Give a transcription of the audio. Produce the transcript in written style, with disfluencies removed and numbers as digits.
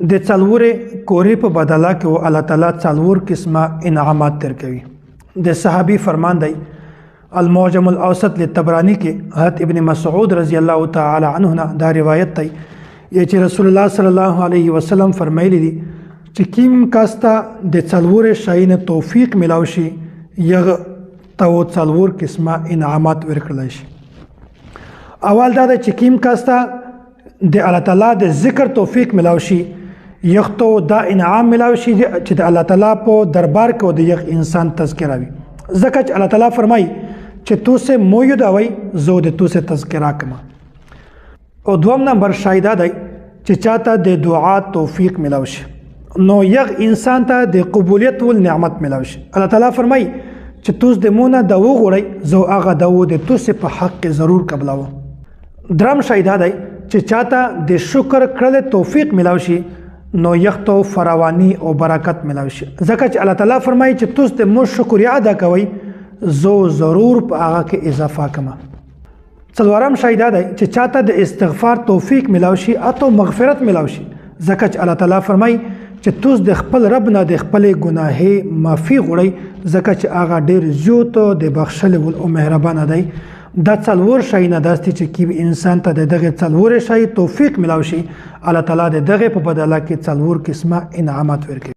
د څلورې کورې په بدله کې الله تعالی څلور قسمه انعامات درکوي. د صحابي فرمان دی المعجم الاوسط للطبرانی کې حضرت ابن مسعود رضی الله تعالی عنه نه دا روایت دی چې رسول الله صلی الله علیه وسلم فرمایلی دي چې کیم کاستا د څلور شاین توفیق ملاوي شي یغ تو څلور قسمه انعامات ورکړل شي. اول دا چې کیم کاستا د الله تعالی د ذکر توفیق ملاوي شي یختو دا انعام ملاوي شي چې د الله تعالی په دربار کې د یو انسان تذکرہ وي. ځکه چې الله تعالی فرمایي چې تو سے موید اوي زو د تو سے تذکرہ کما. او دوم نمبر شایدا دی چې چاته د دعا توفیق ملاوي شي نو یو انسان ته د قبولیت ول نعمت ملاوي شي. الله تعالی فرمایي چې توس د مونږه د وغوړی زو هغه د تو سے په حق ضرور قبلاو. درم شایدا دی چې چاته د شکر کړل توفیق ملاوي شي نو یختو فراوانی او برکت ملاوي شي. ځکه چې الله تعالی فرمایي چې توس د مو شکریا ادا کوي زو ضرور په هغه کې اضافه کما. څلورم شایدا دی چې چاته د استغفار توفیق ملاوي شي اته مغفرت ملاوي شي. ځکه چې الله تعالی فرمایي چې توس د خپل رب نه د خپل ګناهي معافي غوړي ځکه چې هغه ډیر زیات د بخښل او مهربان دی. دا څلور شای نه داسې چې کی انسان ته دغه څلور شای توفیق ملاوي شي الله تعالی دغه په بدله کې څلور قسمه انعامات ورکړي.